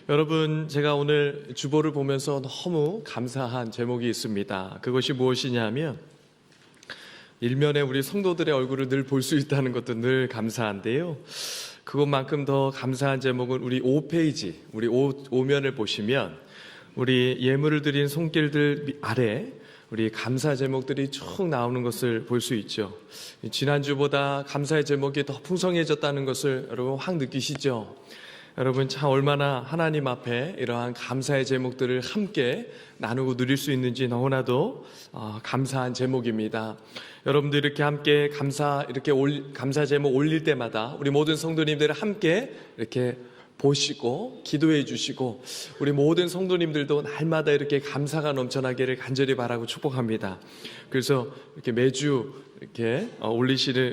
여러분, 제가 오늘 주보를 보면서 너무 감사한 제목이 있습니다. 그것이 무엇이냐면 일면에 우리 성도들의 얼굴을 늘 볼 수 있다는 것도 늘 감사한데요. 그것만큼 더 감사한 제목은 우리 5페이지, 우리 5면을 보시면 우리 예물을 드린 손길들 아래 우리 감사 제목들이 쭉 나오는 것을 볼 수 있죠. 지난주보다 감사의 제목이 더 풍성해졌다는 것을 여러분 확 느끼시죠? 여러분, 참 얼마나 하나님 앞에 이러한 감사의 제목들을 함께 나누고 누릴 수 있는지 너무나도 감사한 제목입니다. 여러분들 이렇게 함께 감사 제목 올릴 때마다 우리 모든 성도님들을 함께 이렇게 보시고 기도해 주시고 우리 모든 성도님들도 날마다 이렇게 감사가 넘쳐나기를 간절히 바라고 축복합니다. 그래서 이렇게 매주 이렇게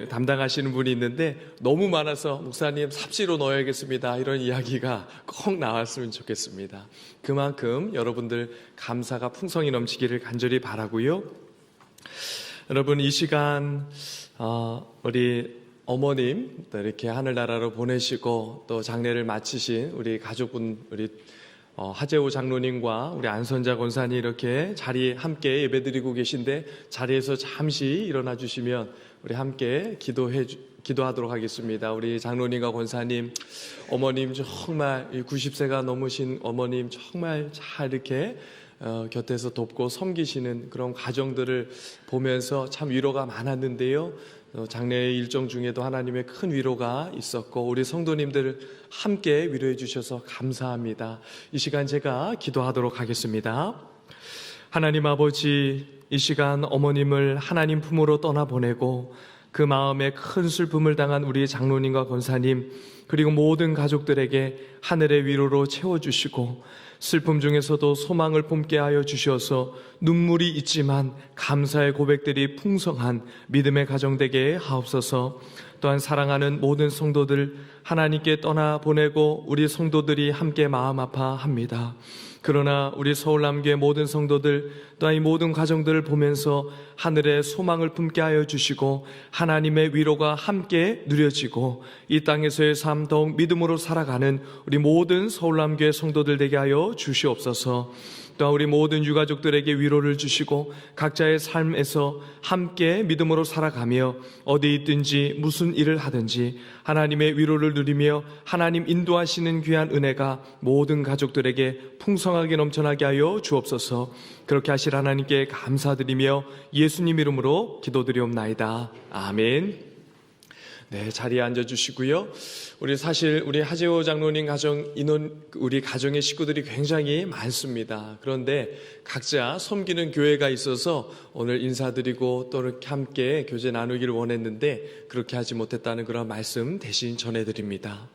담당하시는 분이 있는데 너무 많아서 목사님 삽시로 넣어야겠습니다, 이런 이야기가 꼭 나왔으면 좋겠습니다. 그만큼 여러분들 감사가 풍성히 넘치기를 간절히 바라고요. 여러분, 이 시간 우리 어머님 또 이렇게 하늘나라로 보내시고 또 장례를 마치신 우리 가족분, 우리 하재호 장로님과 우리 안선자 권사님 이렇게 자리에 함께 예배드리고 계신데 자리에서 잠시 일어나 주시면 우리 함께 기도하도록 하겠습니다. 우리 장로님과 권사님, 어머님 정말 90세가 넘으신 어머님 정말 잘 이렇게 곁에서 돕고 섬기시는 그런 가정들을 보면서 참 위로가 많았는데요. 장례의 일정 중에도 하나님의 큰 위로가 있었고 우리 성도님들 함께 위로해 주셔서 감사합니다. 이 시간 제가 기도하도록 하겠습니다. 하나님 아버지, 이 시간 어머님을 하나님 품으로 떠나보내고 그 마음에 큰 슬픔을 당한 우리 장로님과 권사님 그리고 모든 가족들에게 하늘의 위로로 채워주시고 슬픔 중에서도 소망을 품게 하여 주셔서 눈물이 있지만 감사의 고백들이 풍성한 믿음의 가정 되게 하옵소서. 또한 사랑하는 모든 성도들 하나님께 떠나보내고 우리 성도들이 함께 마음 아파합니다. 그러나 우리 서울남교회 모든 성도들 또한 이 모든 가정들을 보면서 하늘의 소망을 품게 하여 주시고 하나님의 위로가 함께 누려지고 이 땅에서의 삶 더욱 믿음으로 살아가는 우리 모든 서울남교회 성도들 되게 하여 주시옵소서. 또한 우리 모든 유가족들에게 위로를 주시고 각자의 삶에서 함께 믿음으로 살아가며 어디 있든지 무슨 일을 하든지 하나님의 위로를 누리며 하나님 인도하시는 귀한 은혜가 모든 가족들에게 풍성하게 넘쳐나게 하여 주옵소서. 그렇게 하실 하나님께 감사드리며 예수님 이름으로 기도드리옵나이다. 아멘. 네, 자리에 앉아주시고요. 우리 하재호 장로님 가정 우리 가정의 식구들이 굉장히 많습니다. 그런데 각자 섬기는 교회가 있어서 오늘 인사드리고 또 이렇게 함께 교제 나누기를 원했는데 그렇게 하지 못했다는 그런 말씀 대신 전해드립니다.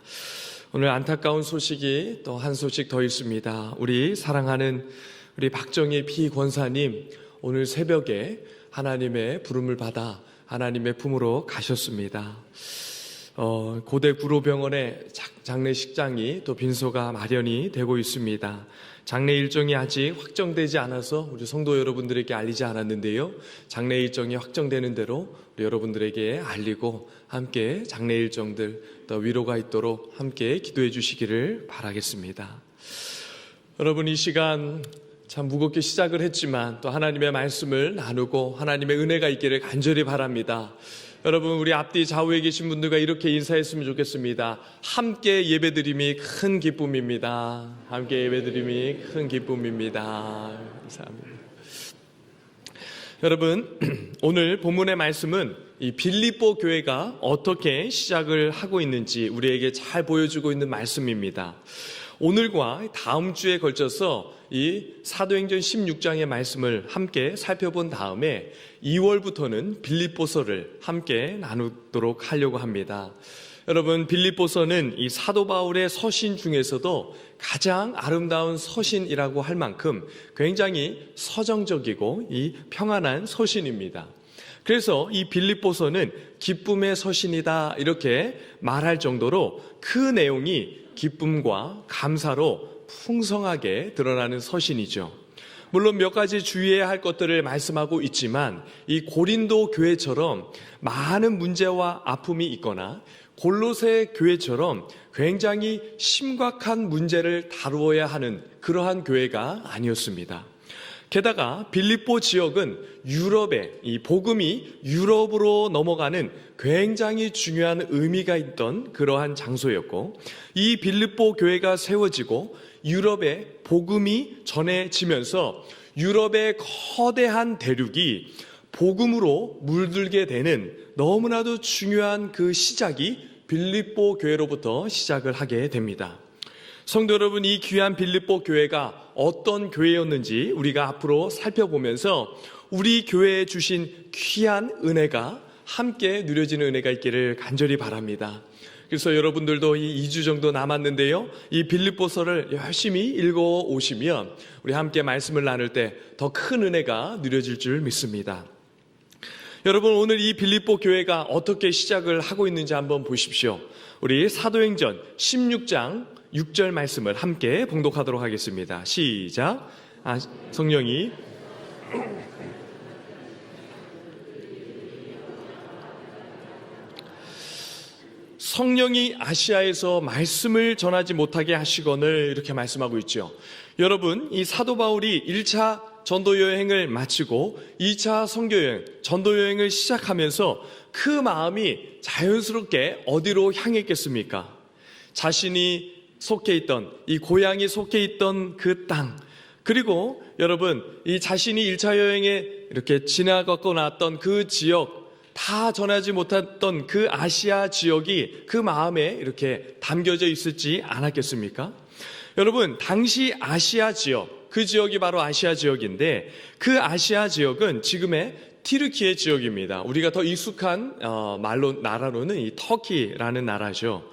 오늘 안타까운 소식이 또 한 소식 더 있습니다. 우리 사랑하는 우리 박정희 비권사님 오늘 새벽에 하나님의 부름을 받아 하나님의 품으로 가셨습니다. 고대 구로병원의 장례식장이 또 빈소가 마련이 되고 있습니다. 장례 일정이 아직 확정되지 않아서 우리 성도 여러분들에게 알리지 않았는데요. 장례 일정이 확정되는 대로 우리 여러분들에게 알리고 함께 장례 일정들 또 위로가 있도록 함께 기도해 주시기를 바라겠습니다. 여러분, 이 시간 참 무겁게 시작을 했지만 또 하나님의 말씀을 나누고 하나님의 은혜가 있기를 간절히 바랍니다. 여러분, 우리 앞뒤 좌우에 계신 분들과 이렇게 인사했으면 좋겠습니다. 함께 예배드림이 큰 기쁨입니다. 함께 예배드림이 큰 기쁨입니다. 감사합니다. 여러분, 오늘 본문의 말씀은 이 빌립보 교회가 어떻게 시작을 하고 있는지 우리에게 잘 보여주고 있는 말씀입니다. 오늘과 다음 주에 걸쳐서 이 사도행전 16장의 말씀을 함께 살펴본 다음에 2월부터는 빌립보서를 함께 나누도록 하려고 합니다. 여러분, 빌립보서는 이 사도 바울의 서신 중에서도 가장 아름다운 서신이라고 할 만큼 굉장히 서정적이고 이 평안한 서신입니다. 그래서 이 빌립보서는 기쁨의 서신이다 이렇게 말할 정도로 그 내용이 기쁨과 감사로 풍성하게 드러나는 서신이죠. 물론 몇 가지 주의해야 할 것들을 말씀하고 있지만 이 고린도 교회처럼 많은 문제와 아픔이 있거나 골로새 교회처럼 굉장히 심각한 문제를 다루어야 하는 그러한 교회가 아니었습니다. 게다가 빌립보 지역은 유럽에, 이 복음이 유럽으로 넘어가는 굉장히 중요한 의미가 있던 그러한 장소였고, 이 빌립보 교회가 세워지고 유럽에 복음이 전해지면서 유럽의 거대한 대륙이 복음으로 물들게 되는 너무나도 중요한 그 시작이 빌립보 교회로부터 시작을 하게 됩니다. 성도 여러분, 이 귀한 빌립보 교회가 어떤 교회였는지 우리가 앞으로 살펴보면서 우리 교회에 주신 귀한 은혜가 함께 누려지는 은혜가 있기를 간절히 바랍니다. 그래서 여러분들도 이 2주 정도 남았는데요, 이 빌립보서를 열심히 읽어오시면 우리 함께 말씀을 나눌 때 더 큰 은혜가 누려질 줄 믿습니다. 여러분, 오늘 이 빌립보 교회가 어떻게 시작을 하고 있는지 한번 보십시오. 우리 사도행전 16장 6절 말씀을 함께 봉독하도록 하겠습니다. 시작. 성령이 아시아에서 말씀을 전하지 못하게 하시거늘 이렇게 말씀하고 있죠. 여러분, 이 사도 바울이 1차 전도 여행을 마치고 2차 선교 여행, 전도 여행을 시작하면서 그 마음이 자연스럽게 어디로 향했겠습니까? 자신이 속해 있던, 이 고향이 속해 있던 그 땅, 그리고 여러분, 이 자신이 1차 여행에 이렇게 지나가고 났던 그 지역, 다 전하지 못했던 그 아시아 지역이 그 마음에 이렇게 담겨져 있을지 않았겠습니까? 여러분, 당시 아시아 지역, 그 지역이 바로 아시아 지역인데, 그 아시아 지역은 지금의 튀르키예 지역입니다. 우리가 더 익숙한 나라로는 이 터키라는 나라죠.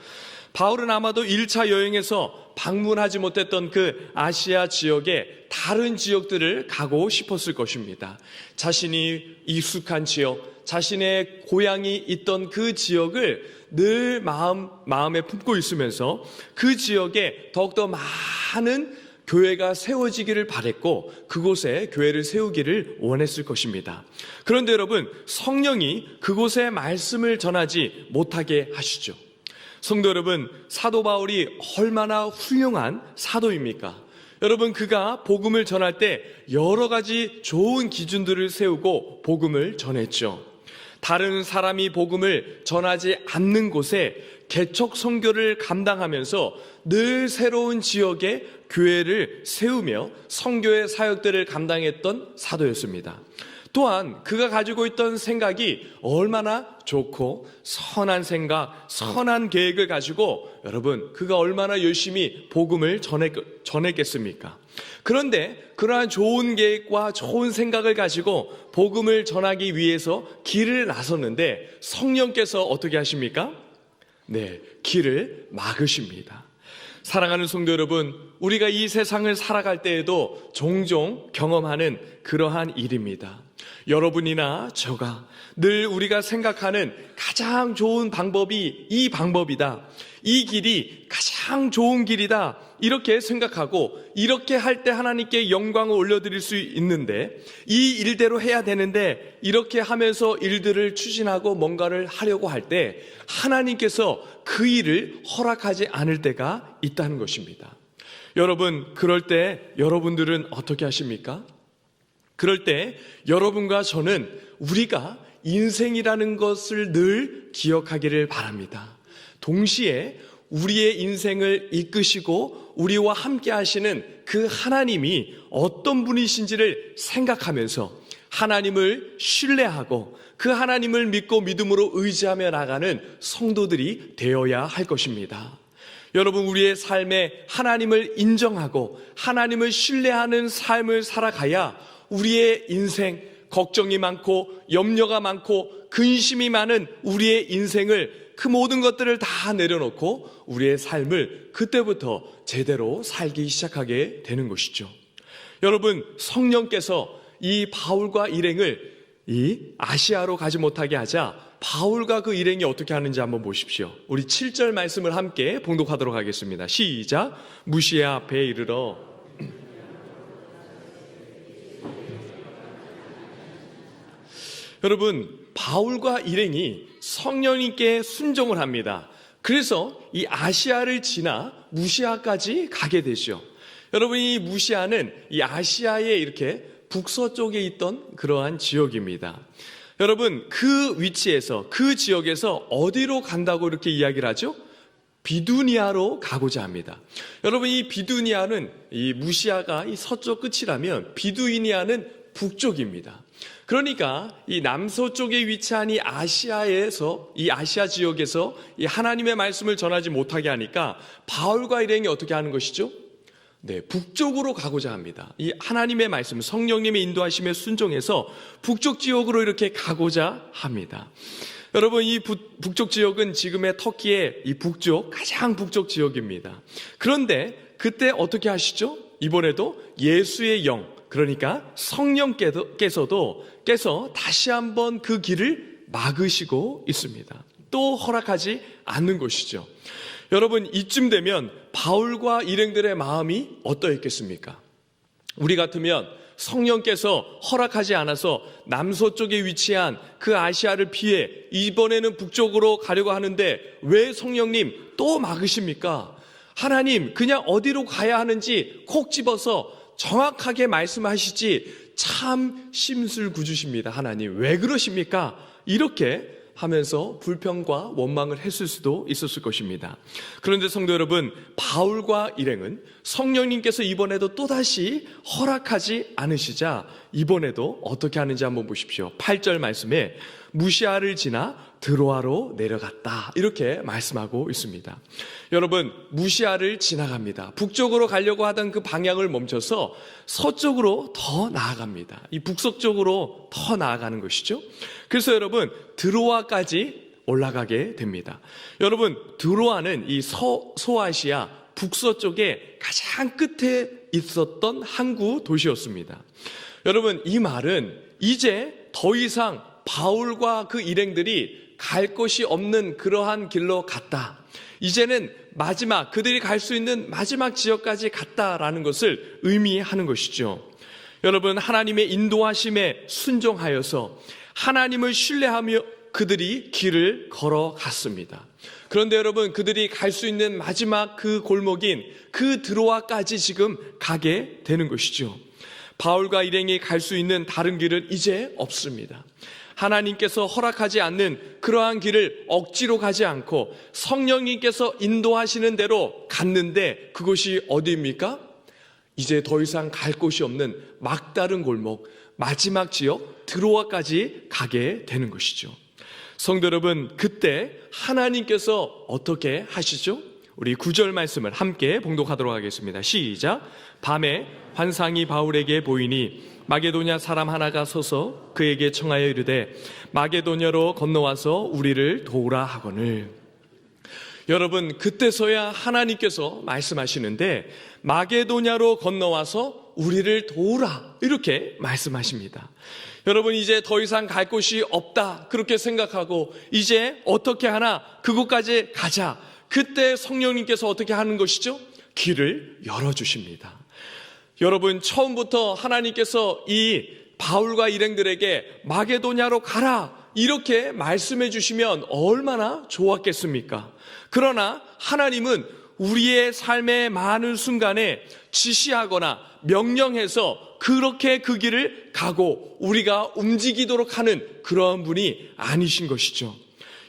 바울은 아마도 1차 여행에서 방문하지 못했던 그 아시아 지역의 다른 지역들을 가고 싶었을 것입니다. 자신이 익숙한 지역, 자신의 고향이 있던 그 지역을 늘 마음에 품고 있으면서 그 지역에 더욱더 많은 교회가 세워지기를 바랬고 그곳에 교회를 세우기를 원했을 것입니다. 그런데 여러분, 성령이 그곳에 말씀을 전하지 못하게 하시죠. 성도 여러분, 사도 바울이 얼마나 훌륭한 사도입니까? 여러분, 그가 복음을 전할 때 여러 가지 좋은 기준들을 세우고 복음을 전했죠. 다른 사람이 복음을 전하지 않는 곳에 개척 선교를 감당하면서 늘 새로운 지역에 교회를 세우며 선교의 사역들을 감당했던 사도였습니다. 또한 그가 가지고 있던 생각이 얼마나 좋고 선한 생각, 선한 계획을 가지고 여러분, 그가 얼마나 열심히 복음을 전했겠습니까? 그런데 그러한 좋은 계획과 좋은 생각을 가지고 복음을 전하기 위해서 길을 나섰는데 성령께서 어떻게 하십니까? 네, 길을 막으십니다. 사랑하는 성도 여러분, 우리가 이 세상을 살아갈 때에도 종종 경험하는 그러한 일입니다. 여러분이나 저가 늘 우리가 생각하는 가장 좋은 방법이 이 방법이다, 이 길이 가장 좋은 길이다, 이렇게 생각하고 이렇게 할 때 하나님께 영광을 올려드릴 수 있는데, 이 일대로 해야 되는데 이렇게 하면서 일들을 추진하고 뭔가를 하려고 할 때 하나님께서 그 일을 허락하지 않을 때가 있다는 것입니다. 여러분, 그럴 때 여러분들은 어떻게 하십니까? 그럴 때 여러분과 저는 우리가 인생이라는 것을 늘 기억하기를 바랍니다. 동시에 우리의 인생을 이끄시고 우리와 함께 하시는 그 하나님이 어떤 분이신지를 생각하면서 하나님을 신뢰하고 그 하나님을 믿고 믿음으로 의지하며 나가는 성도들이 되어야 할 것입니다. 여러분, 우리의 삶에 하나님을 인정하고 하나님을 신뢰하는 삶을 살아가야 우리의 인생, 걱정이 많고 염려가 많고 근심이 많은 우리의 인생을, 그 모든 것들을 다 내려놓고 우리의 삶을 그때부터 제대로 살기 시작하게 되는 것이죠. 여러분, 성령께서 이 바울과 일행을 이 아시아로 가지 못하게 하자 바울과 그 일행이 어떻게 하는지 한번 보십시오. 우리 7절 말씀을 함께 봉독하도록 하겠습니다. 시작. 무시아 앞에 이르러 여러분, 바울과 일행이 성령님께 순종을 합니다. 그래서 이 아시아를 지나 무시아까지 가게 되죠. 여러분, 이 무시아는 이 아시아의 이렇게 북서쪽에 있던 그러한 지역입니다. 여러분, 그 위치에서, 그 지역에서 어디로 간다고 이렇게 이야기를 하죠? 비두니아로 가고자 합니다. 여러분, 이 비두니아는, 이 무시아가 이 서쪽 끝이라면 비두니아는 북쪽입니다. 그러니까 이 남서쪽에 위치한 이 아시아에서, 이 아시아 지역에서 이 하나님의 말씀을 전하지 못하게 하니까 바울과 일행이 어떻게 하는 것이죠? 네, 북쪽으로 가고자 합니다. 이 하나님의 말씀, 성령님의 인도하심에 순종해서 북쪽 지역으로 이렇게 가고자 합니다. 여러분, 이 북쪽 지역은 지금의 터키의 이 북쪽, 가장 북쪽 지역입니다. 그런데 그때 어떻게 하시죠? 이번에도 예수의 영, 그러니까 성령께서 다시 한번 그 길을 막으시고 있습니다. 또 허락하지 않는 것이죠. 여러분, 이쯤 되면 바울과 일행들의 마음이 어떠했겠습니까? 우리 같으면 성령께서 허락하지 않아서 남서쪽에 위치한 그 아시아를 피해 이번에는 북쪽으로 가려고 하는데 왜 성령님 또 막으십니까? 하나님, 그냥 어디로 가야 하는지 콕 집어서 정확하게 말씀하시지 참 심술궂으십니다. 하나님, 왜 그러십니까? 이렇게 하면서 불평과 원망을 했을 수도 있었을 것입니다. 그런데 성도 여러분, 바울과 일행은 성령님께서 이번에도 또다시 허락하지 않으시자 이번에도 어떻게 하는지 한번 보십시오. 8절 말씀에 무시아를 지나 드로아로 내려갔다, 이렇게 말씀하고 있습니다. 여러분, 무시아를 지나갑니다. 북쪽으로 가려고 하던 그 방향을 멈춰서 서쪽으로 더 나아갑니다. 이 북서쪽으로 더 나아가는 것이죠. 그래서 여러분, 드로아까지 올라가게 됩니다. 여러분, 드로아는 이 소아시아 북서쪽에 가장 끝에 있었던 항구 도시였습니다. 여러분, 이 말은 이제 더 이상 바울과 그 일행들이 갈 곳이 없는 그러한 길로 갔다. 이제는 마지막, 그들이 갈 수 있는 마지막 지역까지 갔다라는 것을 의미하는 것이죠. 여러분, 하나님의 인도하심에 순종하여서 하나님을 신뢰하며 그들이 길을 걸어갔습니다. 그런데 여러분, 그들이 갈 수 있는 마지막 그 골목인 그 드로아까지 지금 가게 되는 것이죠. 바울과 일행이 갈 수 있는 다른 길은 이제 없습니다. 하나님께서 허락하지 않는 그러한 길을 억지로 가지 않고 성령님께서 인도하시는 대로 갔는데 그곳이 어디입니까? 이제 더 이상 갈 곳이 없는 막다른 골목, 마지막 지역 드로아까지 가게 되는 것이죠. 성도 여러분, 그때 하나님께서 어떻게 하시죠? 우리 9절 말씀을 함께 봉독하도록 하겠습니다. 시작. 밤에 환상이 바울에게 보이니 마게도냐 사람 하나가 서서 그에게 청하여 이르되 마게도냐로 건너와서 우리를 도우라 하거늘. 여러분, 그때서야 하나님께서 말씀하시는데 마게도냐로 건너와서 우리를 도우라, 이렇게 말씀하십니다. 여러분, 이제 더 이상 갈 곳이 없다 그렇게 생각하고 이제 어떻게 하나 그곳까지 가자. 그때 성령님께서 어떻게 하는 것이죠? 길을 열어주십니다. 여러분, 처음부터 하나님께서 이 바울과 일행들에게 마게도냐로 가라 이렇게 말씀해 주시면 얼마나 좋았겠습니까? 그러나 하나님은 우리의 삶의 많은 순간에 지시하거나 명령해서 그렇게 그 길을 가고 우리가 움직이도록 하는 그러한 분이 아니신 것이죠.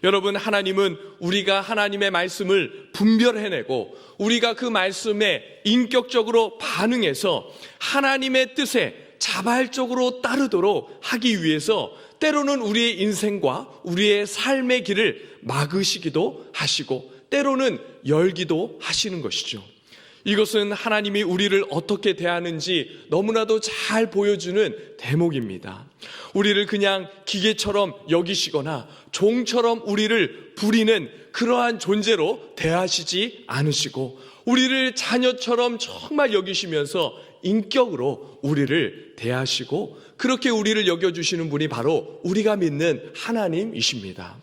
여러분, 하나님은 우리가 하나님의 말씀을 분별해내고 우리가 그 말씀에 인격적으로 반응해서 하나님의 뜻에 자발적으로 따르도록 하기 위해서 때로는 우리의 인생과 우리의 삶의 길을 막으시기도 하시고 때로는 열기도 하시는 것이죠. 이것은 하나님이 우리를 어떻게 대하는지 너무나도 잘 보여주는 대목입니다. 우리를 그냥 기계처럼 여기시거나 종처럼 우리를 부리는 그러한 존재로 대하시지 않으시고 우리를 자녀처럼 정말 여기시면서 인격으로 우리를 대하시고 그렇게 우리를 여겨주시는 분이 바로 우리가 믿는 하나님이십니다.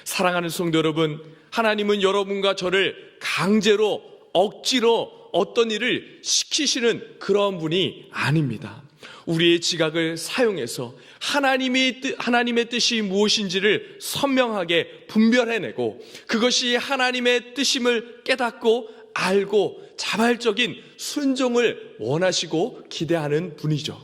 사랑하는 성도 여러분, 하나님은 여러분과 저를 강제로 억지로 어떤 일을 시키시는 그런 분이 아닙니다. 우리의 지각을 사용해서 하나님의 뜻이 무엇인지를 선명하게 분별해내고 그것이 하나님의 뜻임을 깨닫고 알고 자발적인 순종을 원하시고 기대하는 분이죠.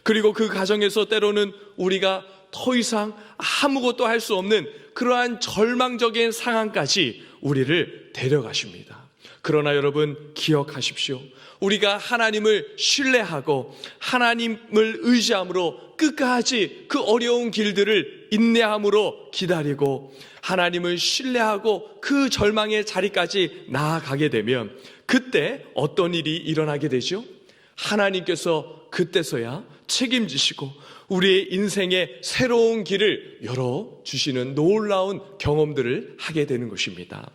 그리고 그 과정에서 때로는 우리가 더 이상 아무것도 할 수 없는 그러한 절망적인 상황까지 우리를 데려가십니다. 그러나 여러분 기억하십시오. 우리가 하나님을 신뢰하고 하나님을 의지함으로 끝까지 그 어려운 길들을 인내함으로 기다리고 하나님을 신뢰하고 그 절망의 자리까지 나아가게 되면 그때 어떤 일이 일어나게 되죠? 하나님께서 그때서야 책임지시고 우리의 인생의 새로운 길을 열어주시는 놀라운 경험들을 하게 되는 것입니다.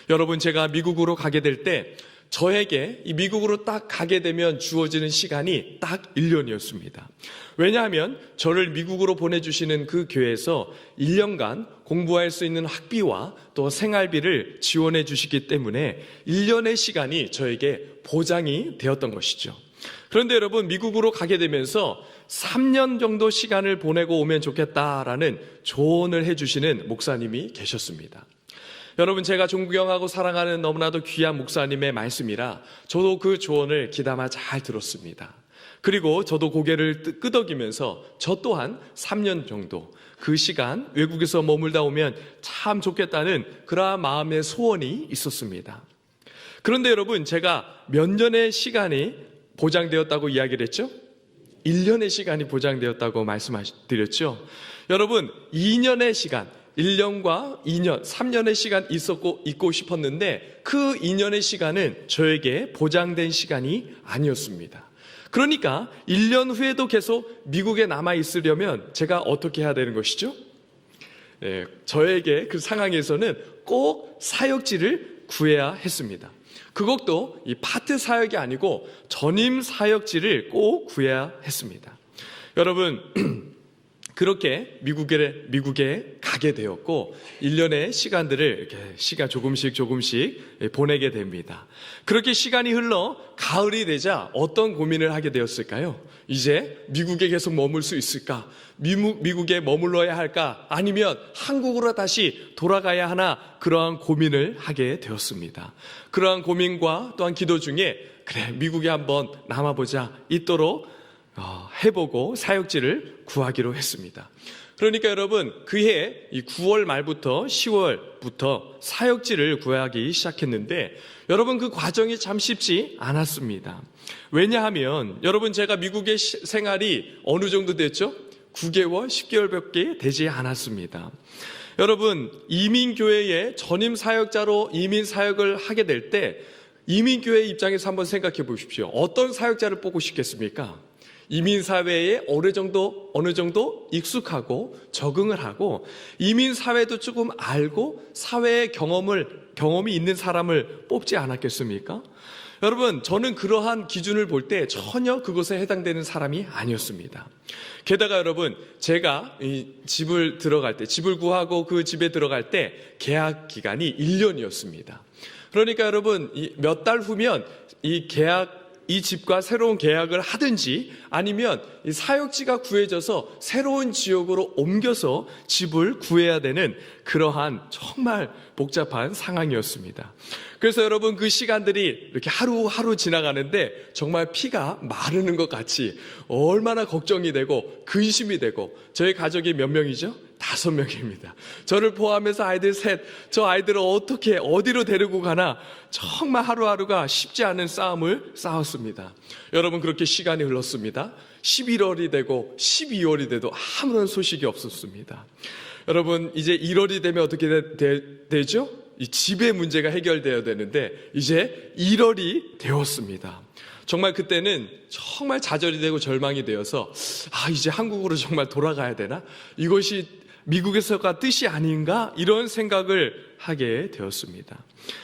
여러분, 제가 미국으로 가게 될 때 저에게 이 미국으로 딱 가게 되면 주어지는 시간이 딱 1년이었습니다. 왜냐하면 저를 미국으로 보내주시는 그 교회에서 1년간 공부할 수 있는 학비와 또 생활비를 지원해 주시기 때문에 1년의 시간이 저에게 보장이 되었던 것이죠. 그런데 여러분, 미국으로 가게 되면서 3년 정도 시간을 보내고 오면 좋겠다라는 조언을 해주시는 목사님이 계셨습니다. 여러분, 제가 존경하고 사랑하는 너무나도 귀한 목사님의 말씀이라 저도 그 조언을 귀담아 잘 들었습니다. 그리고 저도 고개를 끄덕이면서 저 또한 3년 정도 그 시간 외국에서 머물다 오면 참 좋겠다는 그러한 마음의 소원이 있었습니다. 그런데 여러분, 제가 몇 년의 시간이 보장되었다고 이야기를 했죠? 1년의 시간이 보장되었다고 말씀드렸죠? 여러분, 2년의 시간, 1년과 2년, 3년의 시간 있고 싶었는데 그 2년의 시간은 저에게 보장된 시간이 아니었습니다. 그러니까 1년 후에도 계속 미국에 남아 있으려면 제가 어떻게 해야 되는 것이죠? 네, 저에게 그 상황에서는 꼭 사역지를 구해야 했습니다. 그것도 이 파트 사역이 아니고 전임 사역지를 꼭 구해야 했습니다. 여러분, 그렇게 미국에 가게 되었고 1년의 시간들을 이렇게 조금씩 보내게 됩니다. 그렇게 시간이 흘러 가을이 되자 어떤 고민을 하게 되었을까요? 이제 미국에 계속 머물 수 있을까? 미국에 머물러야 할까? 아니면 한국으로 다시 돌아가야 하나? 그러한 고민을 하게 되었습니다. 그러한 고민과 또한 기도 중에 그래, 미국에 한번 남아보자 있도록 해보고 사역지를 구하기로 했습니다. 그러니까 여러분, 그해 9월 말부터 10월부터 사역지를 구하기 시작했는데 여러분, 그 과정이 참 쉽지 않았습니다. 왜냐하면 여러분, 제가 미국의 생활이 어느 정도 됐죠? 9개월, 10개월밖에 되지 않았습니다. 여러분, 이민교회의 전임 사역자로 이민 사역을 하게 될 때 이민교회 입장에서 한번 생각해 보십시오. 어떤 사역자를 뽑고 싶겠습니까? 이민사회에 어느 정도 익숙하고 적응을 하고 이민사회도 조금 알고 사회의 경험이 있는 사람을 뽑지 않았겠습니까? 여러분, 저는 그러한 기준을 볼 때 전혀 그것에 해당되는 사람이 아니었습니다. 게다가 여러분, 제가 이 집을 구하고 그 집에 들어갈 때 계약 기간이 1년이었습니다. 그러니까 여러분, 몇 달 후면 이 집과 새로운 계약을 하든지 아니면 이 사역지가 구해져서 새로운 지역으로 옮겨서 집을 구해야 되는 그러한 정말 복잡한 상황이었습니다. 그래서 여러분, 그 시간들이 이렇게 하루하루 지나가는데 정말 피가 마르는 것 같이 얼마나 걱정이 되고 근심이 되고 저희 가족이 몇 명이죠? 5명입니다. 저를 포함해서 아이들 셋, 저 아이들을 어떻게 어디로 데리고 가나 정말 하루하루가 쉽지 않은 싸움을 싸웠습니다. 여러분, 그렇게 시간이 흘렀습니다. 11월이 되고 12월이 돼도 아무런 소식이 없었습니다. 여러분, 이제 1월이 되면 어떻게 되죠? 이 집의 문제가 해결되어야 되는데 이제 1월이 되었습니다. 정말 그때는 정말 좌절이 되고 절망이 되어서 이제 한국으로 정말 돌아가야 되나? 이것이 미국에서가 뜻이 아닌가? 이런 생각을 하게 되었습니다.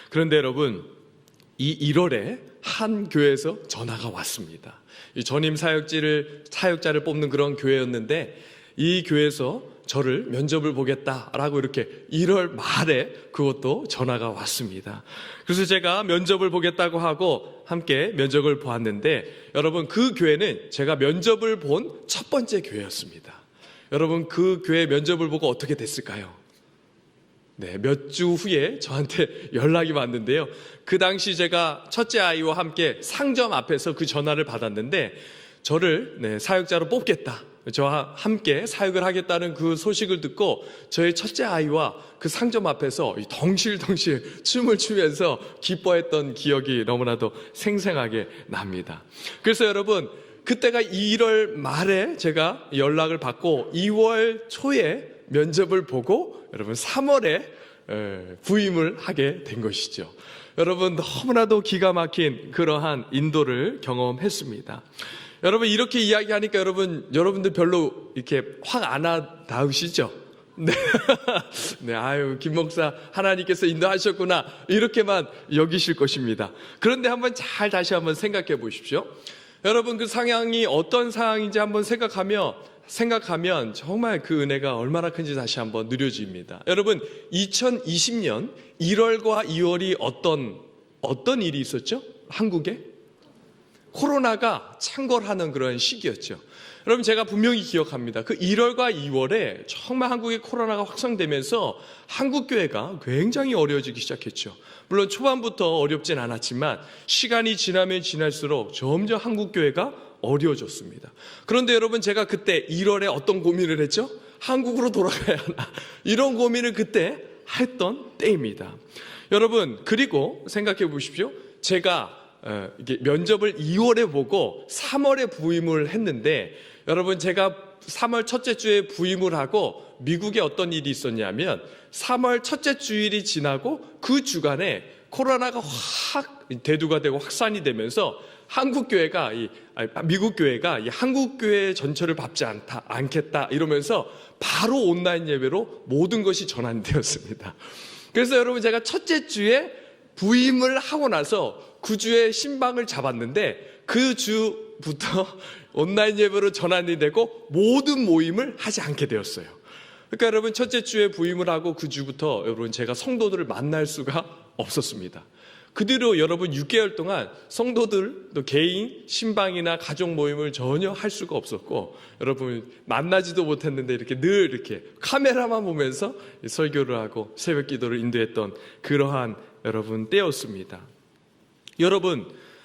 그런데 여러분, 이 1월에 한 교회에서 전화가 왔습니다. 이 전임 사역자를 뽑는 그런 교회였는데 이 교회에서 저를 면접을 보겠다라고 이렇게 1월 말에 그것도 전화가 왔습니다. 그래서 제가 면접을 보겠다고 하고 함께 면접을 보았는데 여러분 그 교회는 제가 면접을 본 첫 번째 교회였습니다. 여러분 그 교회 면접을 보고 어떻게 됐을까요? 네, 몇 주 후에 저한테 연락이 왔는데요. 그 당시 제가 첫째 아이와 함께 상점 앞에서 그 전화를 받았는데 저를 사역자로 뽑겠다. 저와 함께 사역을 하겠다는 그 소식을 듣고 저희 첫째 아이와 그 상점 앞에서 덩실덩실 춤을 추면서 기뻐했던 기억이 너무나도 생생하게 납니다. 그래서 여러분 그때가 1월 말에 제가 연락을 받고 2월 초에 면접을 보고 여러분 3월에 부임을 하게 된 것이죠. 여러분 너무나도 기가 막힌 그러한 인도를 경험했습니다. 여러분 이렇게 이야기하니까 여러분들 별로 이렇게 확 안 와닿으시죠? 네. 네, 아유, 김 목사 하나님께서 인도하셨구나 이렇게만 여기실 것입니다. 그런데 한번 다시 한번 생각해 보십시오. 여러분 그 상황이 어떤 상황인지 한번 생각하면 정말 그 은혜가 얼마나 큰지 다시 한번 느껴집니다. 여러분 2020년 1월과 2월이 어떤 일이 있었죠? 한국에? 코로나가 창궐하는 그런 시기였죠. 여러분 제가 분명히 기억합니다. 그 1월과 2월에 정말 한국에 코로나가 확산되면서 한국교회가 굉장히 어려워지기 시작했죠. 물론 초반부터 어렵진 않았지만 시간이 지나면 지날수록 점점 한국교회가 어려워졌습니다. 그런데 여러분 제가 그때 1월에 어떤 고민을 했죠? 한국으로 돌아가야 하나 이런 고민을 그때 했던 때입니다. 여러분 그리고 생각해 보십시오. 제가 이게 면접을 2월에 보고 3월에 부임을 했는데 여러분 제가 3월 첫째 주에 부임을 하고 미국에 어떤 일이 있었냐면 3월 첫째 주일이 지나고 그 주간에 코로나가 확 대두가 되고 확산이 되면서 미국 교회가 한국 교회 전체를 밟지 않겠다 이러면서 바로 온라인 예배로 모든 것이 전환되었습니다. 그래서 여러분 제가 첫째 주에 부임을 하고 나서 그 주에 신방을 잡았는데 그 주부터 온라인 예배로 전환이 되고 모든 모임을 하지 않게 되었어요. 그러니까 여러분 첫째 주에 부임을 하고 그 주부터 여러분 제가 성도들을 만날 수가 없었습니다. 그 뒤로 여러분 6개월 동안 성도들도 개인 신방이나 가족 모임을 전혀 할 수가 없었고 여러분 만나지도 못했는데 늘 이렇게 카메라만 보면서 설교를 하고 새벽 기도를 인도했던 그러한 여러분 때였습니다.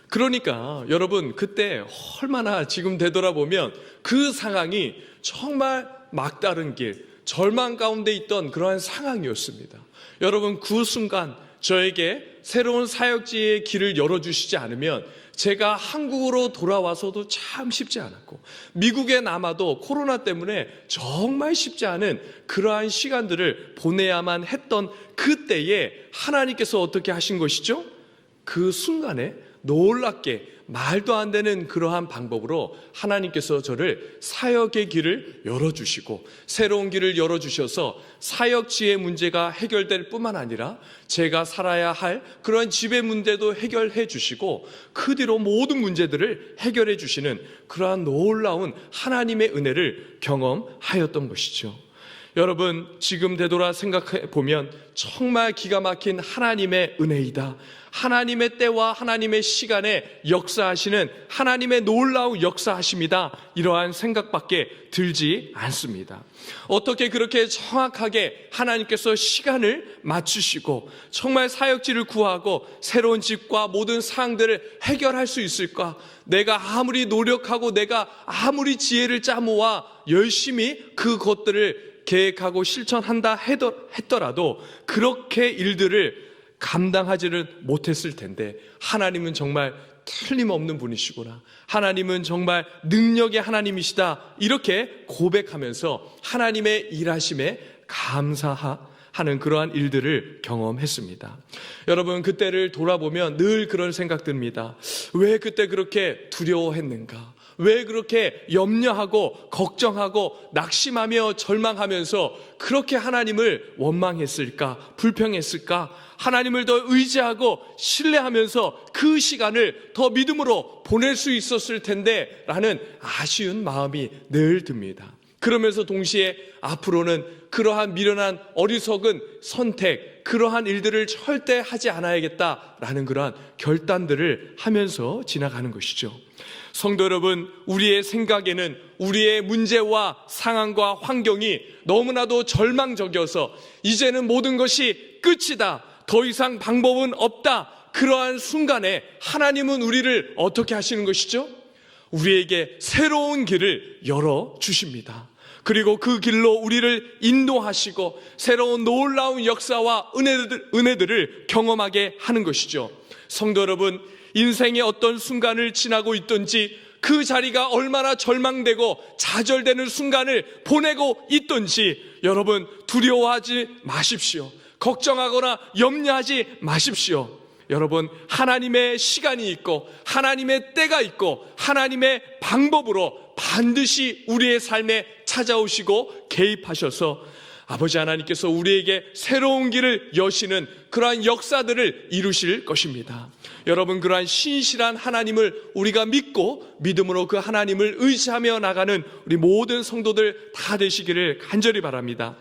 그러니까 여러분 그때 얼마나 지금 되돌아보면 그 상황이 정말 막다른 길, 절망 가운데 있던 그러한 상황이었습니다. 여러분 그 순간 저에게 새로운 사역지의 길을 열어주시지 않으면 제가 한국으로 돌아와서도 참 쉽지 않았고 미국에 남아도 코로나 때문에 정말 쉽지 않은 그러한 시간들을 보내야만 했던 그때에 하나님께서 어떻게 하신 것이죠? 그 순간에 놀랍게 말도 안 되는 그러한 방법으로 하나님께서 저를 사역의 길을 열어주시고 새로운 길을 열어주셔서 사역지의 문제가 해결될 뿐만 아니라 제가 살아야 할 그런 집의 문제도 해결해 주시고 그 뒤로 모든 문제들을 해결해 주시는 그러한 놀라운 하나님의 은혜를 경험하였던 것이죠. 여러분 지금 되돌아 생각해 보면 정말 기가 막힌 하나님의 은혜이다. 하나님의 때와 하나님의 시간에 역사하시는 하나님의 놀라운 역사하심이다. 이러한 생각밖에 들지 않습니다. 어떻게 그렇게 정확하게 하나님께서 시간을 맞추시고 정말 사역지를 구하고 새로운 집과 모든 사항들을 해결할 수 있을까? 내가 아무리 노력하고 내가 아무리 지혜를 짜모아 열심히 그것들을 계획하고 실천한다 했더라도 그렇게 일들을 감당하지를 못했을 텐데 하나님은 정말 틀림없는 분이시구나. 하나님은 정말 능력의 하나님이시다. 이렇게 고백하면서 하나님의 일하심에 감사하는 그러한 일들을 경험했습니다. 여러분 그때를 돌아보면 늘 그런 생각 듭니다. 왜 그때 그렇게 두려워했는가? 왜 그렇게 염려하고 걱정하고 낙심하며 절망하면서 그렇게 하나님을 원망했을까? 불평했을까? 하나님을 더 의지하고 신뢰하면서 그 시간을 더 믿음으로 보낼 수 있었을 텐데 라는 아쉬운 마음이 늘 듭니다. 그러면서 동시에 앞으로는 그러한 미련한 어리석은 선택, 그러한 일들을 절대 하지 않아야겠다라는 그러한 결단들을 하면서 지나가는 것이죠. 성도 여러분, 우리의 생각에는 우리의 문제와 상황과 환경이 너무나도 절망적이어서 이제는 모든 것이 끝이다, 더 이상 방법은 없다, 그러한 순간에 하나님은 우리를 어떻게 하시는 것이죠? 우리에게 새로운 길을 열어주십니다. 그리고 그 길로 우리를 인도하시고 새로운 놀라운 역사와 은혜들을 경험하게 하는 것이죠. 성도 여러분, 인생의 어떤 순간을 지나고 있든지 그 자리가 얼마나 절망되고 좌절되는 순간을 보내고 있든지 여러분 두려워하지 마십시오. 걱정하거나 염려하지 마십시오. 여러분, 하나님의 시간이 있고 하나님의 때가 있고 하나님의 방법으로 반드시 우리의 삶에 찾아오시고 개입하셔서 아버지 하나님께서 우리에게 새로운 길을 여시는 그러한 역사들을 이루실 것입니다. 여러분, 그러한 신실한 하나님을 우리가 믿고 믿음으로 그 하나님을 의지하며 나가는 우리 모든 성도들 다 되시기를 간절히 바랍니다.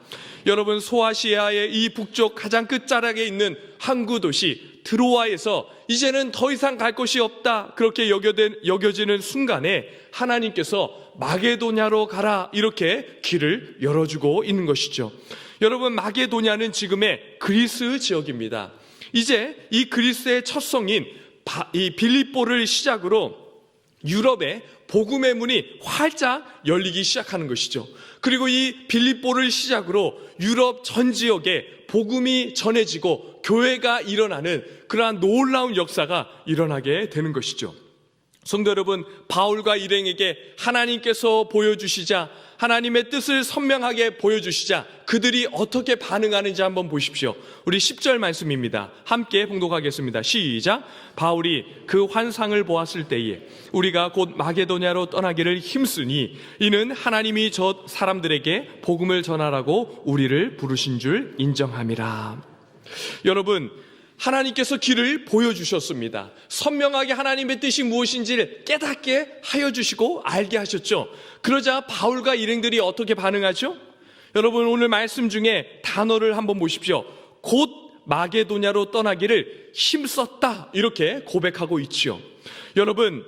여러분, 소아시아의 이 북쪽 가장 끝자락에 있는 항구 도시 드로아에서 이제는 더 이상 갈 곳이 없다 그렇게 여겨지는 순간에 하나님께서 마게도냐로 가라 이렇게 길을 열어주고 있는 것이죠. 여러분, 마게도냐는 지금의 그리스 지역입니다. 이제 이 그리스의 첫 성인 이 빌립보를 시작으로 유럽의 복음의 문이 활짝 열리기 시작하는 것이죠. 그리고 이 빌립보를 시작으로 유럽 전 지역에 복음이 전해지고 교회가 일어나는 그러한 놀라운 역사가 일어나게 되는 것이죠. 성도 여러분, 바울과 일행에게 하나님께서 보여주시자, 하나님의 뜻을 선명하게 보여주시자 그들이 어떻게 반응하는지 한번 보십시오. 우리 10절 말씀입니다. 함께 봉독하겠습니다. 시작. 바울이 그 환상을 보았을 때에 우리가 곧 마게도냐로 떠나기를 힘쓰니 이는 하나님이 저 사람들에게 복음을 전하라고 우리를 부르신 줄 인정함이라. 여러분, 하나님께서 길을 보여주셨습니다. 선명하게 하나님의 뜻이 무엇인지를 깨닫게 하여 주시고 알게 하셨죠. 그러자 바울과 일행들이 어떻게 반응하죠? 여러분, 오늘 말씀 중에 단어를 한번 보십시오. 곧 마게도냐로 떠나기를 힘썼다 이렇게 고백하고 있지요. 여러분,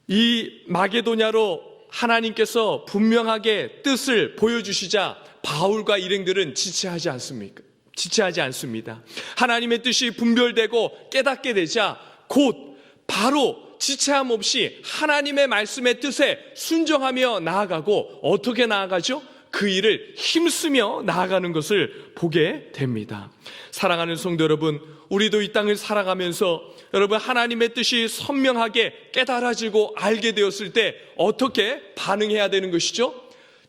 이 마게도냐로 하나님께서 분명하게 뜻을 보여주시자 바울과 일행들은 지체하지 않습니까? 지체하지 않습니다. 하나님의 뜻이 분별되고 깨닫게 되자 곧 바로 지체함 없이 하나님의 말씀의 뜻에 순종하며 나아가고 어떻게 나아가죠? 그 일을 힘쓰며 나아가는 것을 보게 됩니다. 사랑하는 성도 여러분, 우리도 이 땅을 살아가면서 여러분 하나님의 뜻이 선명하게 깨달아지고 알게 되었을 때 어떻게 반응해야 되는 것이죠?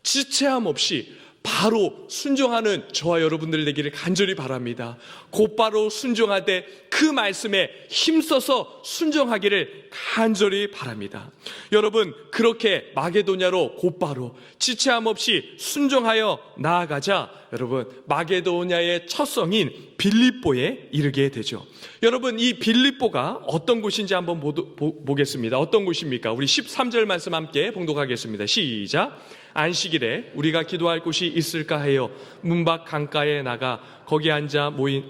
지체함 없이 바로 순종하는 저와 여러분들 되기를 간절히 바랍니다. 곧바로 순종하되 그 말씀에 힘써서 순종하기를 간절히 바랍니다. 여러분, 그렇게 마게도냐로 곧바로 지체함 없이 순종하여 나아가자 여러분 마게도냐의 첫 성인 빌립보에 이르게 되죠. 여러분, 이 빌립보가 어떤 곳인지 한번 보겠습니다. 어떤 곳입니까? 우리 13절 말씀 함께 봉독하겠습니다. 시작. 안식일에 우리가 기도할 곳이 있을까 하여 문밖 강가에 나가 거기 앉아 모인.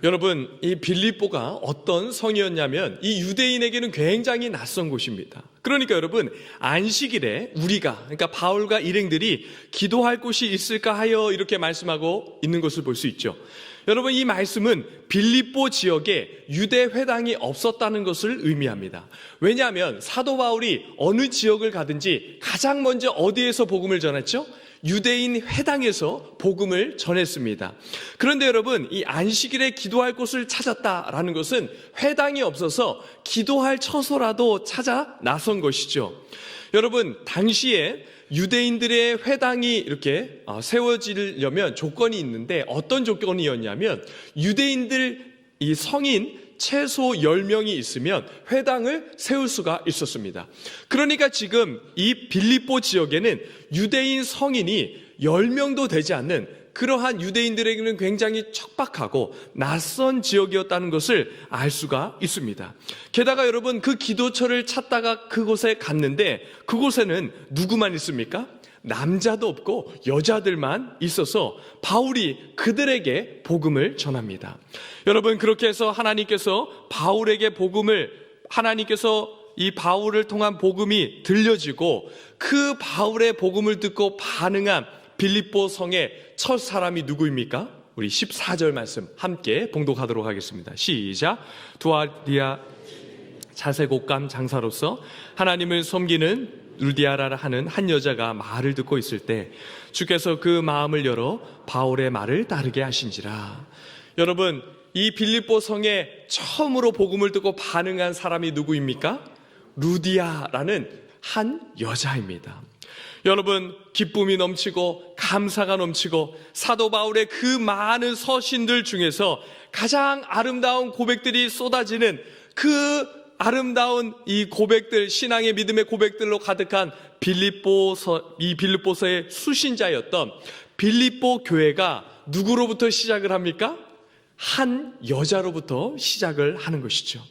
여러분, 이 빌립보가 어떤 성이었냐면 이 유대인에게는 굉장히 낯선 곳입니다. 그러니까 여러분, 안식일에 우리가, 그러니까 바울과 일행들이 기도할 곳이 있을까 하여 이렇게 말씀하고 있는 것을 볼 수 있죠. 여러분, 이 말씀은 빌립보 지역에 유대 회당이 없었다는 것을 의미합니다. 왜냐하면 사도 바울이 어느 지역을 가든지 가장 먼저 어디에서 복음을 전했죠? 유대인 회당에서 복음을 전했습니다. 그런데 여러분, 이 안식일에 기도할 곳을 찾았다라는 것은 회당이 없어서 기도할 처소라도 찾아 나선 것이죠. 여러분, 당시에 유대인들의 회당이 이렇게 세워지려면 조건이 있는데 어떤 조건이었냐면 유대인들 이 성인 최소 10명이 있으면 회당을 세울 수가 있었습니다. 그러니까 지금 이 빌립보 지역에는 유대인 성인이 10명도 되지 않는 그러한 유대인들에게는 굉장히 척박하고 낯선 지역이었다는 것을 알 수가 있습니다. 게다가 여러분, 그 기도처를 찾다가 그곳에 갔는데 그곳에는 누구만 있습니까? 남자도 없고 여자들만 있어서 바울이 그들에게 복음을 전합니다. 여러분, 그렇게 해서 하나님께서 바울에게 하나님께서 이 바울을 통한 복음이 들려지고 그 바울의 복음을 듣고 반응한 빌립보 성의 첫 사람이 누구입니까? 우리 14절 말씀 함께 봉독하도록 하겠습니다. 시작. 두아디아 자색옷감 장사로서 하나님을 섬기는 루디아라 하는 한 여자가 말을 듣고 있을 때 주께서 그 마음을 열어 바울의 말을 따르게 하신지라. 여러분, 이 빌립보 성에 처음으로 복음을 듣고 반응한 사람이 누구입니까? 루디아라는 한 여자입니다. 여러분, 기쁨이 넘치고 감사가 넘치고 사도 바울의 그 많은 서신들 중에서 가장 아름다운 고백들이 쏟아지는 그 아름다운 이 고백들, 신앙의 믿음의 고백들로 가득한 빌립보서의 수신자였던 빌립보 교회가 누구로부터 시작을 합니까? 한 여자로부터 시작을 하는 것이죠.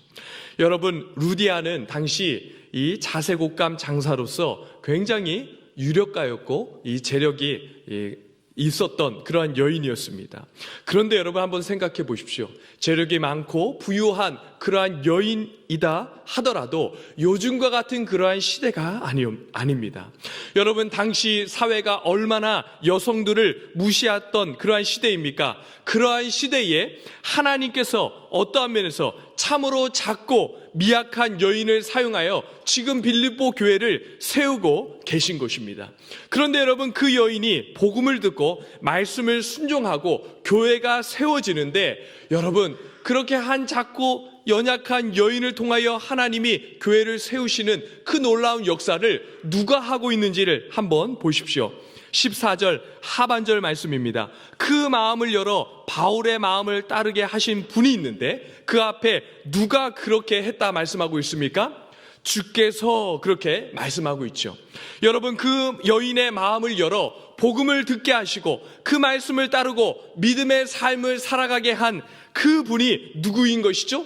여러분, 루디아는 당시 이 자색옷감 장사로서 굉장히 유력가였고 이 재력이 있었던 그러한 여인이었습니다. 그런데 여러분, 한번 생각해 보십시오. 재력이 많고 부유한 그러한 여인이다 하더라도 요즘과 같은 그러한 시대가 아닙니다. 여러분, 당시 사회가 얼마나 여성들을 무시했던 그러한 시대입니까? 그러한 시대에 하나님께서 어떠한 면에서 참으로 작고 미약한 여인을 사용하여 지금 빌립보 교회를 세우고 계신 것입니다. 그런데 여러분, 그 여인이 복음을 듣고 말씀을 순종하고 교회가 세워지는데, 여러분, 그렇게 한 작고 연약한 여인을 통하여 하나님이 교회를 세우시는 그 놀라운 역사를 누가 하고 있는지를 한번 보십시오. 14절 하반절 말씀입니다. 그 마음을 열어 바울의 마음을 따르게 하신 분이 있는데 그 앞에 누가 그렇게 했다 말씀하고 있습니까? 주께서 그렇게 말씀하고 있죠. 여러분, 그 여인의 마음을 열어 복음을 듣게 하시고 그 말씀을 따르고 믿음의 삶을 살아가게 한 그 분이 누구인 것이죠?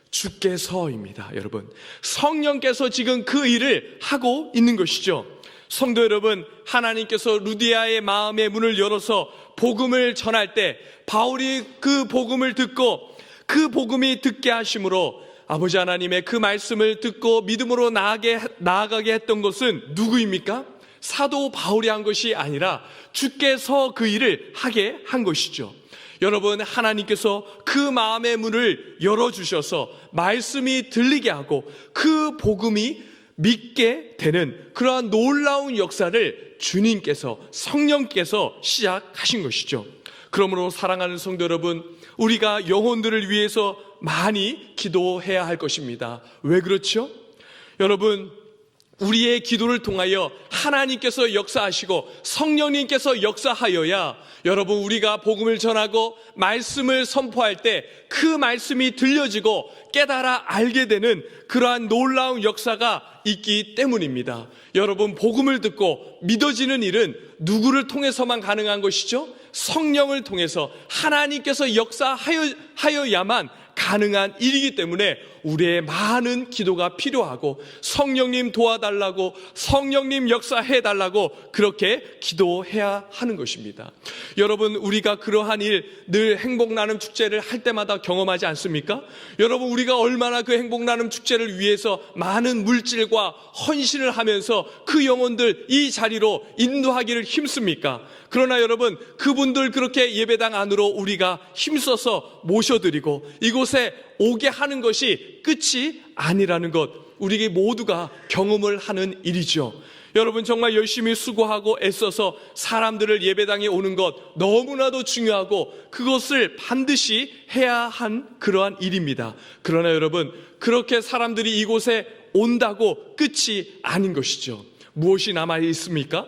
주께서입니다. 여러분, 성령께서 지금 그 일을 하고 있는 것이죠. 성도 여러분, 하나님께서 루디아의 마음의 문을 열어서 복음을 전할 때 바울이 그 복음을 듣고 그 복음이 듣게 하심으로 아버지 하나님의 그 말씀을 듣고 믿음으로 나아가게 했던 것은 누구입니까? 사도 바울이 한 것이 아니라 주께서 그 일을 하게 한 것이죠. 여러분, 하나님께서 그 마음의 문을 열어주셔서 말씀이 들리게 하고 그 복음이 믿게 되는 그러한 놀라운 역사를 주님께서, 성령께서 시작하신 것이죠. 그러므로 사랑하는 성도 여러분, 우리가 영혼들을 위해서 많이 기도해야 할 것입니다. 왜 그렇죠? 여러분, 우리의 기도를 통하여 하나님께서 역사하시고 성령님께서 역사하여야 여러분, 우리가 복음을 전하고 말씀을 선포할 때 그 말씀이 들려지고 깨달아 알게 되는 그러한 놀라운 역사가 있기 때문입니다. 여러분, 복음을 듣고 믿어지는 일은 누구를 통해서만 가능한 것이죠? 성령을 통해서 하나님께서 역사하여야만 가능한 일이기 때문에 우리의 많은 기도가 필요하고 성령님 도와달라고, 성령님 역사해달라고 그렇게 기도해야 하는 것입니다. 여러분, 우리가 그러한 일 늘 행복나눔 축제를 할 때마다 경험하지 않습니까? 여러분, 우리가 얼마나 그 행복나눔 축제를 위해서 많은 물질과 헌신을 하면서 그 영혼들 이 자리로 인도하기를 힘씁니까? 그러나 여러분, 그분들 그렇게 예배당 안으로 우리가 힘써서 모셔드리고 이곳에 오게 하는 것이 끝이 아니라는 것, 우리 모두가 경험을 하는 일이죠. 여러분, 정말 열심히 수고하고 애써서 사람들을 예배당에 오는 것 너무나도 중요하고 그것을 반드시 해야 한 그러한 일입니다. 그러나 여러분, 그렇게 사람들이 이곳에 온다고 끝이 아닌 것이죠. 무엇이 남아 있습니까?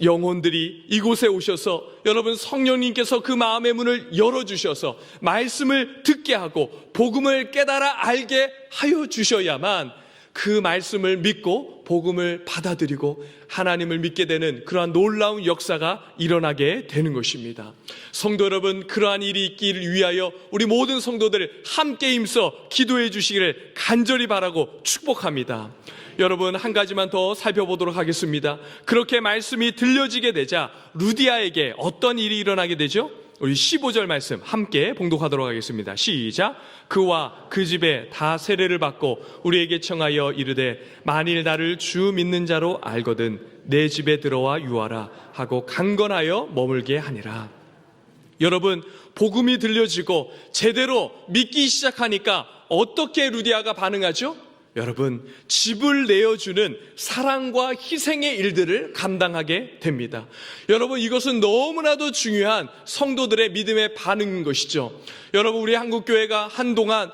영혼들이 이곳에 오셔서 여러분, 성령님께서 그 마음의 문을 열어주셔서 말씀을 듣게 하고 복음을 깨달아 알게 하여 주셔야만 그 말씀을 믿고 복음을 받아들이고 하나님을 믿게 되는 그러한 놀라운 역사가 일어나게 되는 것입니다. 성도 여러분, 그러한 일이 있기를 위하여 우리 모든 성도들 함께 힘써 기도해 주시기를 간절히 바라고 축복합니다. 여러분, 한 가지만 더 살펴보도록 하겠습니다. 그렇게 말씀이 들려지게 되자 루디아에게 어떤 일이 일어나게 되죠? 우리 15절 말씀 함께 봉독하도록 하겠습니다. 시작. 그와 그 집에 다 세례를 받고 우리에게 청하여 이르되 만일 나를 주 믿는 자로 알거든 내 집에 들어와 유하라 하고 강건하여 머물게 하니라. 여러분, 복음이 들려지고 제대로 믿기 시작하니까 어떻게 루디아가 반응하죠? 여러분, 집을 내어주는 사랑과 희생의 일들을 감당하게 됩니다. 여러분, 이것은 너무나도 중요한 성도들의 믿음의 반응인 것이죠. 여러분, 우리 한국교회가 한동안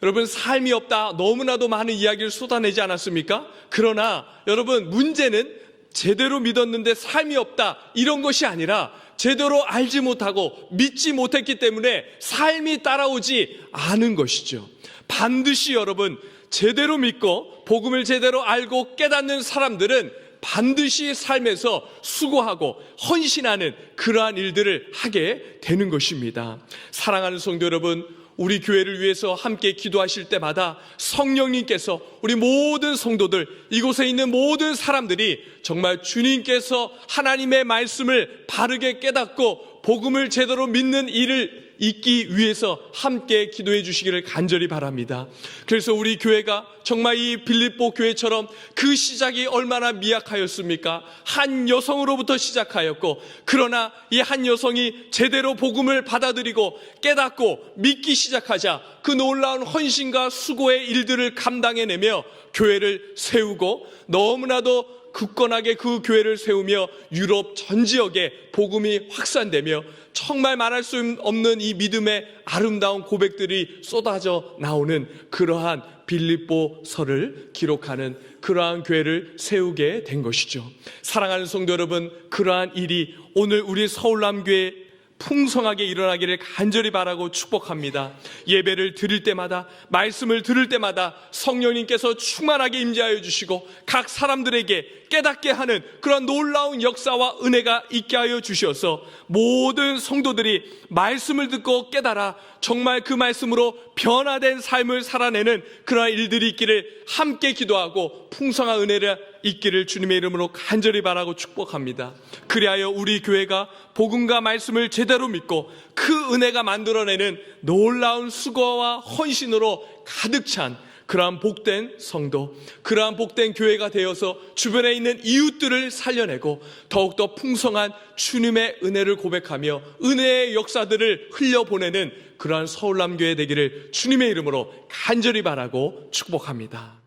여러분 삶이 없다 너무나도 많은 이야기를 쏟아내지 않았습니까? 그러나 여러분, 문제는 제대로 믿었는데 삶이 없다 이런 것이 아니라 제대로 알지 못하고 믿지 못했기 때문에 삶이 따라오지 않은 것이죠. 반드시 여러분, 제대로 믿고 복음을 제대로 알고 깨닫는 사람들은 반드시 삶에서 수고하고 헌신하는 그러한 일들을 하게 되는 것입니다. 사랑하는 성도 여러분, 우리 교회를 위해서 함께 기도하실 때마다 성령님께서 우리 모든 성도들, 이곳에 있는 모든 사람들이 정말 주님께서 하나님의 말씀을 바르게 깨닫고 복음을 제대로 믿는 일을 있기 위해서 함께 기도해 주시기를 간절히 바랍니다. 그래서 우리 교회가 정말 이 빌립보 교회처럼 그 시작이 얼마나 미약하였습니까? 한 여성으로부터 시작하였고, 그러나 이 한 여성이 제대로 복음을 받아들이고 깨닫고 믿기 시작하자 그 놀라운 헌신과 수고의 일들을 감당해내며 교회를 세우고 너무나도 굳건하게 그 교회를 세우며 유럽 전 지역에 복음이 확산되며 정말 말할 수 없는 이 믿음의 아름다운 고백들이 쏟아져 나오는 그러한 빌립보서를 기록하는 그러한 교회를 세우게 된 것이죠. 사랑하는 성도 여러분, 그러한 일이 오늘 우리 서울남교회 풍성하게 일어나기를 간절히 바라고 축복합니다. 예배를 드릴 때마다, 말씀을 들을 때마다 성령님께서 충만하게 임재하여 주시고 각 사람들에게 깨닫게 하는 그런 놀라운 역사와 은혜가 있게 하여 주셔서 모든 성도들이 말씀을 듣고 깨달아 정말 그 말씀으로 변화된 삶을 살아내는 그러한 일들이 있기를 함께 기도하고 풍성한 은혜를 있기를 주님의 이름으로 간절히 바라고 축복합니다. 그리하여 우리 교회가 복음과 말씀을 제대로 믿고 그 은혜가 만들어내는 놀라운 수고와 헌신으로 가득 찬 그러한 복된 성도, 그러한 복된 교회가 되어서 주변에 있는 이웃들을 살려내고 더욱더 풍성한 주님의 은혜를 고백하며 은혜의 역사들을 흘려보내는 그러한 서울남교회 되기를 주님의 이름으로 간절히 바라고 축복합니다.